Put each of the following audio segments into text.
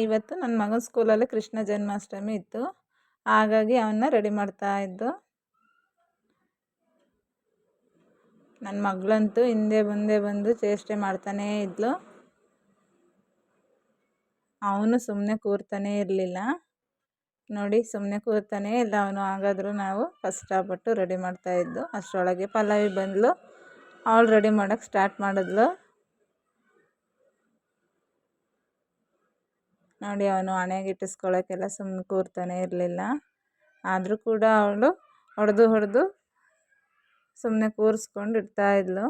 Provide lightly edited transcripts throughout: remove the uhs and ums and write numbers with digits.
ಇವತ್ತು ನನ್ನ ಮಗನ ಸ್ಕೂಲಲ್ಲಿ ಕೃಷ್ಣ ಜನ್ಮಾಷ್ಟಮಿ ಇತ್ತು. ಹಾಗಾಗಿ ಅವನ್ನ ರೆಡಿ ಮಾಡ್ತಾಯಿದ್ದು. ನನ್ನ ಮಗಳಂತೂ ಹಿಂದೆ ಮುಂದೆ ಬಂದು ಚೇಷ್ಟೆ ಮಾಡ್ತಾನೇ ಇದ್ಲು. ಅವನು ಸುಮ್ಮನೆ ಕೂರ್ತಾನೇ ಇರಲಿಲ್ಲ. ನೋಡಿ, ಸುಮ್ಮನೆ ಕೂರ್ತಾನೇ ಇಲ್ಲ ಅವನು. ಹಾಗಾದರೂ ನಾವು ಕಷ್ಟಪಟ್ಟು ರೆಡಿ ಮಾಡ್ತಾಯಿದ್ದು. ಅಷ್ಟರೊಳಗೆ ಪಲ್ಲವಿ ಬಂದಳು. ಅವಳು ರೆಡಿ ಮಾಡೋಕ್ಕೆ ಸ್ಟಾರ್ಟ್ ಮಾಡಿದ್ಲು. ನೋಡಿ, ಅವನು ಹಣೆಗೆ ಇಟ್ಟಿಸ್ಕೊಳ್ಳೋಕ್ಕೆಲ್ಲ ಸುಮ್ಮನೆ ಕೂರ್ತಾನೆ ಇರಲಿಲ್ಲ. ಆದರೂ ಕೂಡ ಅವಳು ಹೊಡೆದು ಸುಮ್ಮನೆ ಕೂರಿಸ್ಕೊಂಡು ಇಡ್ತಾಯಿದ್ಲು.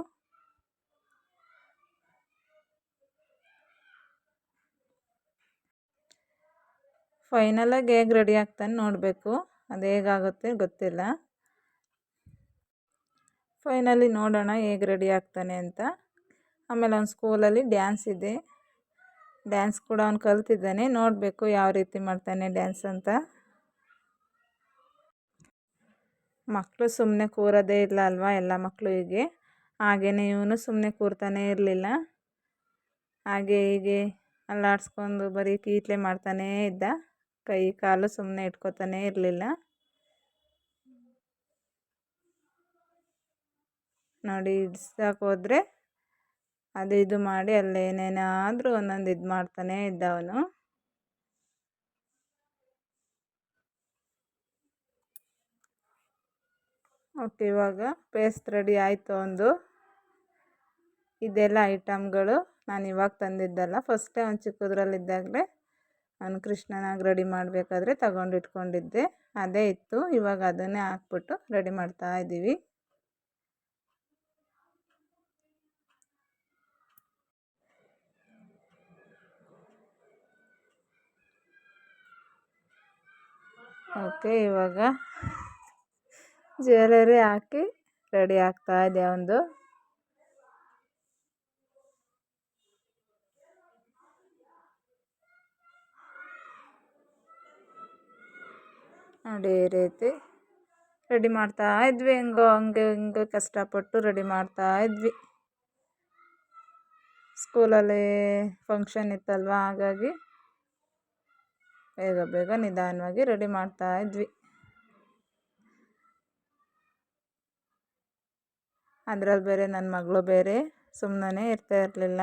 ಫೈನಲಾಗಿ ಹೇಗೆ ರೆಡಿ ಆಗ್ತಾನೆ ನೋಡಬೇಕು. ಅದು ಹೇಗಾಗುತ್ತೆ ಗೊತ್ತಿಲ್ಲ. ಫೈನಲಿ ನೋಡೋಣ ಹೇಗೆ ರೆಡಿ ಆಗ್ತಾನೆ ಅಂತ. ಆಮೇಲೆ ಅವ್ನ ಸ್ಕೂಲಲ್ಲಿ ಡ್ಯಾನ್ಸ್ ಇದೆ. ಡ್ಯಾನ್ಸ್ ಕೂಡ ಅವ್ನು ಕಲ್ತಿದ್ದಾನೆ. ನೋಡಬೇಕು ಯಾವ ರೀತಿ ಮಾಡ್ತಾನೆ ಡ್ಯಾನ್ಸ್ ಅಂತ. ಮಕ್ಕಳು ಸುಮ್ಮನೆ ಕೂರೋದೇ ಇಲ್ಲ ಅಲ್ವಾ, ಎಲ್ಲ ಮಕ್ಕಳು ಹೀಗೆ. ಹಾಗೆಯೇ ಇವನು ಸುಮ್ಮನೆ ಕೂರ್ತಾನೇ ಇರಲಿಲ್ಲ. ಹಾಗೆ ಹೀಗೆ ಅಲ್ಲಾಡಿಸ್ಕೊಂಡು ಬರೀ ಕೀಟ್ಲೆ ಮಾಡ್ತಾನೇ ಇದ್ದ. ಕೈ ಕಾಲು ಸುಮ್ಮನೆ ಇಟ್ಕೋತಾನೇ ಇರಲಿಲ್ಲ. ನೋಡಿ, ಇಡ್ಸಕ್ಕೆ ಹೋದರೆ ಅದು ಇದು ಮಾಡಿ ಅಲ್ಲೇನೇನಾದರೂ ಒಂದೊಂದು ಇದು ಮಾಡ್ತಾನೇ ಇದ್ದ ಅವನು. ಓಕೆ, ಇವಾಗ ಪೇಸ್ಟ್ ರೆಡಿ ಆಯಿತು ಒಂದು. ಇದೆಲ್ಲ ಐಟಮ್ಗಳು ನಾನು ಇವಾಗ ತಂದಿದ್ದಲ್ಲ. ಫಸ್ಟೇ ಒಂದು ಚಿಕ್ಕದ್ರಲ್ಲಿದ್ದಾಗಲೇ ನಾನು ಕೃಷ್ಣನಾಗಿ ರೆಡಿ ಮಾಡಬೇಕಾದ್ರೆ ತಗೊಂಡು ಇಟ್ಕೊಂಡಿದ್ದೆ. ಅದೇ ಇತ್ತು. ಇವಾಗ ಅದನ್ನೇ ಹಾಕ್ಬಿಟ್ಟು ರೆಡಿ ಮಾಡ್ತಾ ಇದ್ದೀವಿ. ಓಕೆ, ಇವಾಗ ಜ್ಯುವೆಲರಿ ಹಾಕಿ ರೆಡಿ ಆಗ್ತಾ ಇದೆ ಒಂದು. ನೋಡಿ, ಈ ರೀತಿ ರೆಡಿ ಮಾಡ್ತಾ ಇದ್ವಿ. ಹಂಗೆ ಕಷ್ಟಪಟ್ಟು ರೆಡಿ ಮಾಡ್ತಾ ಇದ್ವಿ. ಸ್ಕೂಲಲ್ಲಿ ಫಂಕ್ಷನ್ ಇತ್ತಲ್ವ, ಹಾಗಾಗಿ ಬೇಗ ನಿಧಾನವಾಗಿ ರೆಡಿ ಮಾಡ್ತಾ ಇದ್ವಿ. ಅದರಲ್ಲಿ ಬೇರೆ ನನ್ನ ಮಗಳು ಬೇರೆ ಸುಮ್ಮನೆ ಇರ್ತಾ ಇರಲಿಲ್ಲ.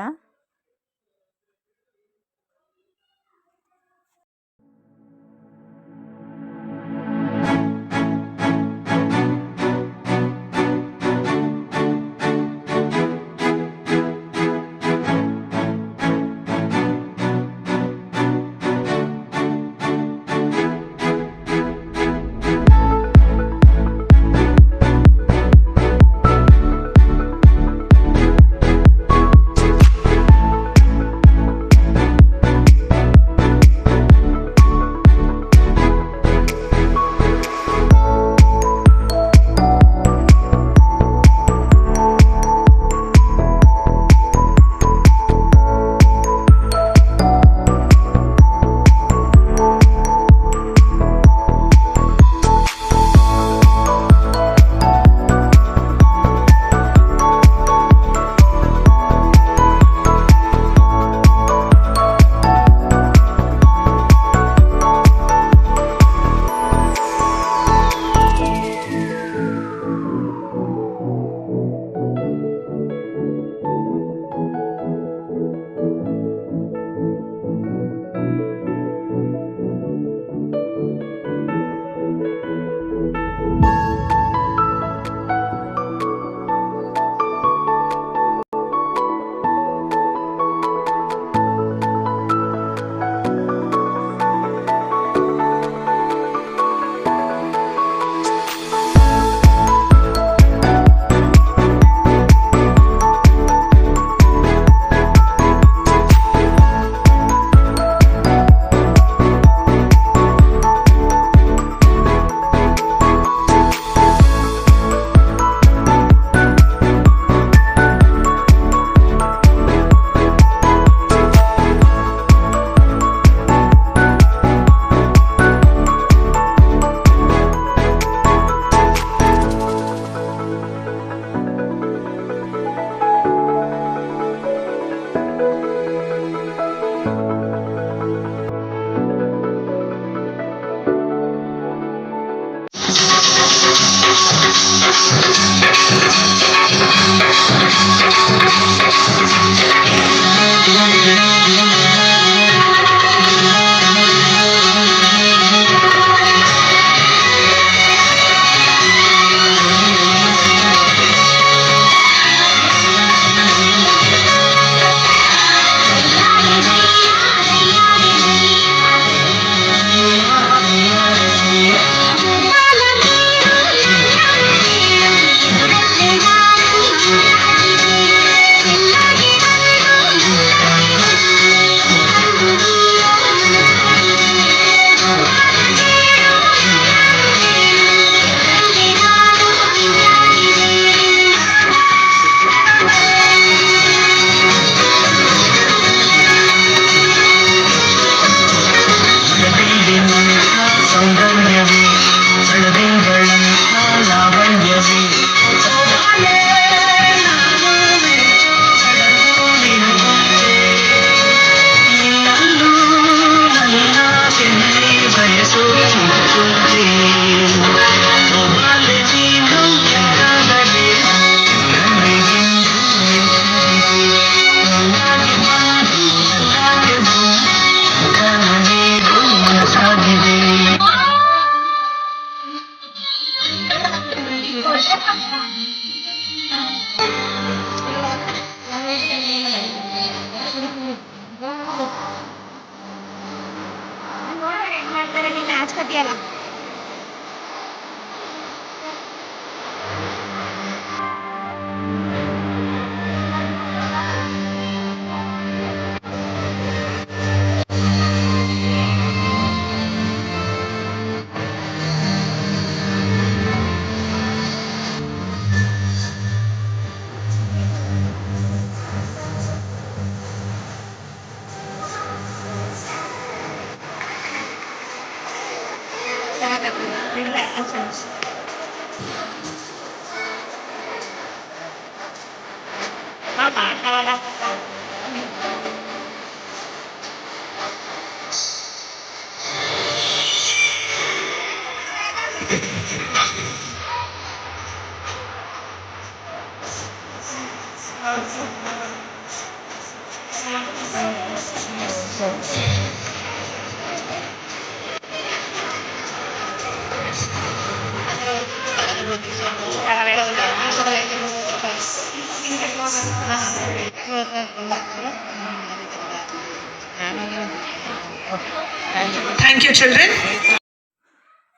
Thank you, children.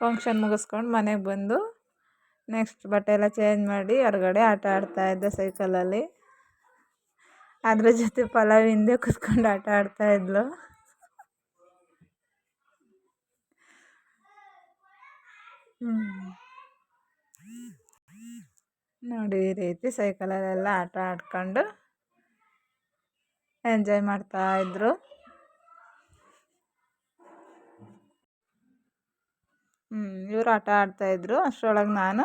ಫಂಕ್ಷನ್ ಮುಗಿಸ್ಕೊಂಡು ಮನೆಗೆ ಬಂದು ನೆಕ್ಸ್ಟ್ ಬಟ್ಟೆ ಎಲ್ಲ ಚೇಂಜ್ ಮಾಡಿ ಹೊರಗಡೆ ಆಟ ಆಡ್ತಾಯಿದ್ದೆ ಸೈಕಲಲ್ಲಿ. ಅದ್ರ ಜೊತೆ ಪಲಾವ್ ಹಿಂದೆ ಕೂತ್ಕೊಂಡು ಆಟ ಆಡ್ತಾಯಿದ್ಲು. ನೋಡಿ ಈ ರೀತಿ ಸೈಕಲಲ್ಲೆಲ್ಲ ಆಟ ಆಡ್ಕೊಂಡು ಎಂಜಾಯ್ ಮಾಡ್ತಾಯಿದ್ರು. ಇವರು ಆಟ ಆಡ್ತಾಯಿದ್ರು. ಅಷ್ಟರೊಳಗೆ ನಾನು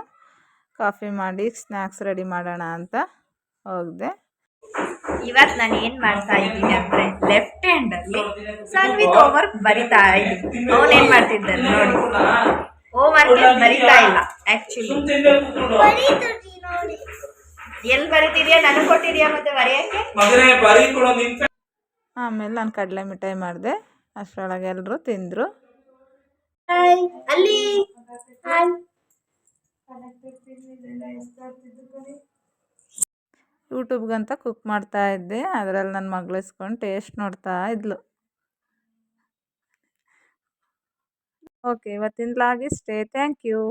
ಕಾಫಿ ಮಾಡಿ ಸ್ನ್ಯಾಕ್ಸ್ ರೆಡಿ ಮಾಡೋಣ ಅಂತ ಹೋಗಿದೆ. ಇವತ್ತು ನಾನು ಏನು ಮಾಡ್ತಾ ಇದ್ದೀನಿ ಅಂದರೆ ಲೆಫ್ಟ್ ಹ್ಯಾಂಡಲ್ಲಿ ಸಾನ್ವಿತ್ ಹೋಮ್ವರ್ಕ್ ಬರಿತಾ ಇದ್ದೀನಿ. ಅವನೇನು ಮಾಡ್ತಿದ್ದಾನೆ ನೋಡಿ, ಹೋಮ್ವರ್ಕ್ ಬರಿತಾ ಇಲ್ಲ ಆ್ಯಕ್ಚುಲಿ. ಎಲ್ಲಿ ಬರಿತಿದ್ಯಾ? ನನಗೆ ಕೊಟ್ಟಿದ್ಯಾ ಮತ್ತೆ ಬರೆಯೋಕ್ಕೆ? ಆಮೇಲೆ ನಾನು ಕಡಲೆ ಮಿಠಾಯಿ ಮಾಡಿದೆ. ಅಷ್ಟರೊಳಗೆ ಎಲ್ಲರೂ ತಿಂದರು. ಅಲ್ಲಿ ಯೂಟ್ಯೂಬ್ಗಂತ ಕುಕ್ ಮಾಡ್ತಾ ಇದ್ದೆ. ಅದರಲ್ಲಿ ನನ್ನ ಮಗಳು ಇಸ್ಕೊಂಡು ಟೇಸ್ಟ್ ನೋಡ್ತಾ ಇದ್ಲು. ಓಕೆ, ಇವತ್ತಿನ ಲಾಗ್ ಇಷ್ಟೇ. Thank you.